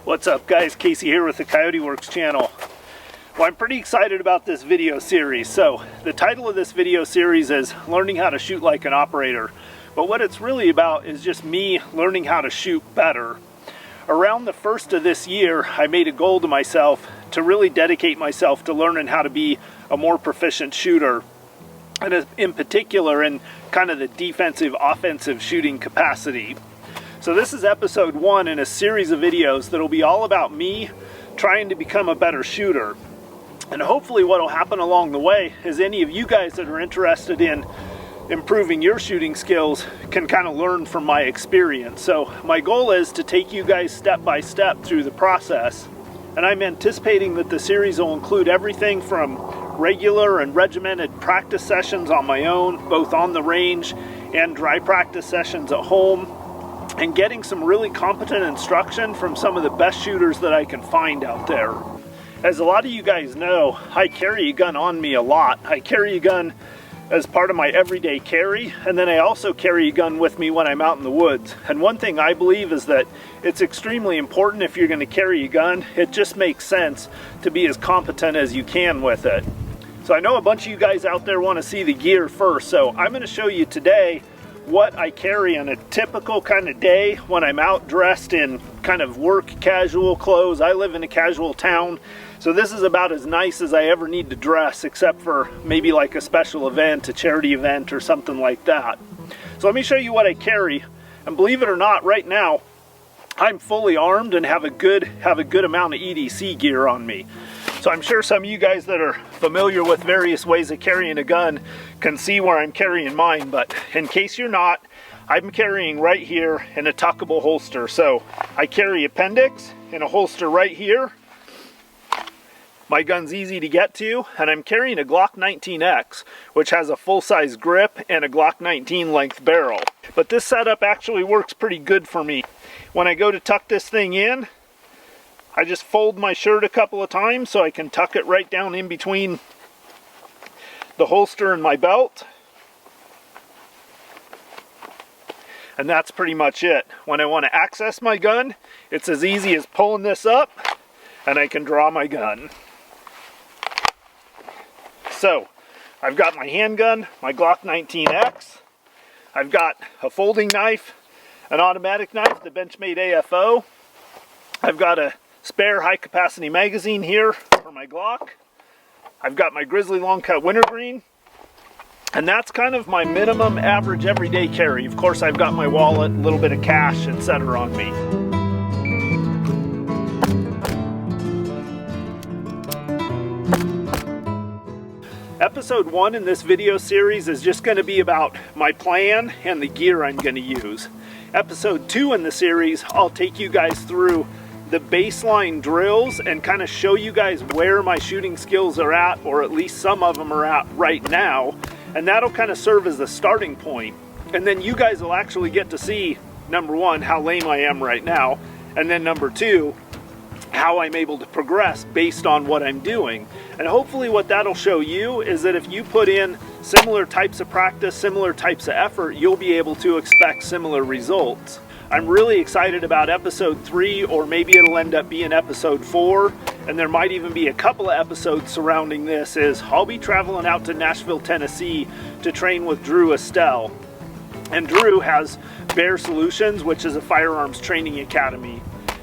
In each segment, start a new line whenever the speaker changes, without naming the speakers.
What's up guys, Casey here with the Coyote Works channel. Well, I'm pretty excited about this video series. So the title of this video series is Learning How to Shoot Like an Operator. But what it's really about is just me learning how to shoot better. Around the first of this year, I made a goal to myself to really dedicate myself to learning how to be a more proficient shooter. And in particular in kind of the defensive, offensive shooting capacity. So this is episode 1 in a series of videos that'll be all about me trying to become a better shooter. And hopefully what will happen along the way is any of you guys that are interested in improving your shooting skills can kind of learn from my experience. So my goal is to take you guys step by step through the process. And I'm anticipating that the series will include everything from regular and regimented practice sessions on my own, both on the range and dry practice sessions at home, and getting some really competent instruction from some of the best shooters that I can find out there. As a lot of you guys know, I carry a gun on me a lot. I carry a gun as part of my everyday carry, and then I also carry a gun with me when I'm out in the woods. And one thing I believe is that it's extremely important if you're going to carry a gun, it just makes sense to be as competent as you can with it. So I know a bunch of you guys out there want to see the gear first, so I'm going to show you today what I carry on a typical kind of day when I'm out dressed in kind of work casual clothes. I live in a casual town, so this is about as nice as I ever need to dress, except for maybe like a special event, a charity event or something like that. So let me show you what I carry, and believe it or not, right now I'm fully armed and have a good amount of EDC gear on me. So I'm sure some of you guys that are familiar with various ways of carrying a gun can see where I'm carrying mine, but in case you're not, I'm carrying right here in a tuckable holster. So I carry appendix in a holster right here. My gun's easy to get to, and I'm carrying a Glock 19X, which has a full-size grip and a Glock 19 length barrel. But this setup actually works pretty good for me. When I go to tuck this thing in, I just fold my shirt a couple of times so I can tuck it right down in between the holster and my belt. And that's pretty much it. When I want to access my gun, it's as easy as pulling this up and I can draw my gun. So, I've got my handgun, my Glock 19X. I've got a folding knife, an automatic knife, the Benchmade AFO. I've got a spare high capacity magazine here for my Glock. I've got my Grizzly long cut wintergreen, and that's kind of my minimum average everyday carry. Of course, I've got my wallet, a little bit of cash, etc. on me. Episode 1 in this video series is just going to be about my plan and the gear I'm going to use. Episode 2 in the series, I'll take you guys through the baseline drills and kind of show you guys where my shooting skills are at, or at least some of them are at right now, and that'll kind of serve as the starting point. And then you guys will actually get to see, number 1, how lame I am right now, and then number 2, how I'm able to progress based on what I'm doing. And hopefully what that'll show you is that if you put in similar types of practice, similar types of effort, you'll be able to expect similar results. I'm really excited about episode 3, or maybe it'll end up being episode 4, and there might even be a couple of episodes surrounding this. I'll be traveling out to Nashville, Tennessee to train with Drew Estelle. And Drew has Bear Solutions, which is a firearms training academy.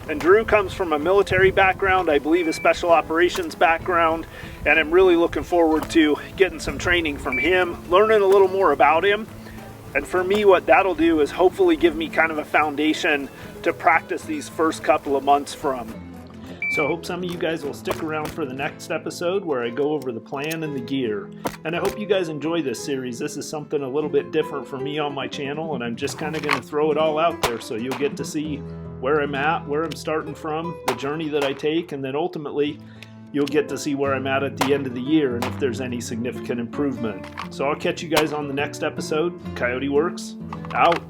And Drew comes from a military background, I believe a special operations background, and I'm really looking forward to getting some training from him, learning a little more about him. And for me, what that'll do is hopefully give me kind of a foundation to practice these first couple of months from. So I hope some of you guys will stick around for the next episode where I go over the plan and the gear. And I hope you guys enjoy this series. This is something a little bit different for me on my channel, and I'm just kind of going to throw it all out there so you'll get to see where I'm at, where I'm starting from, the journey that I take, and then ultimately you'll get to see where I'm at the end of the year and if there's any significant improvement. So I'll catch you guys on the next episode. Coyote Works, out.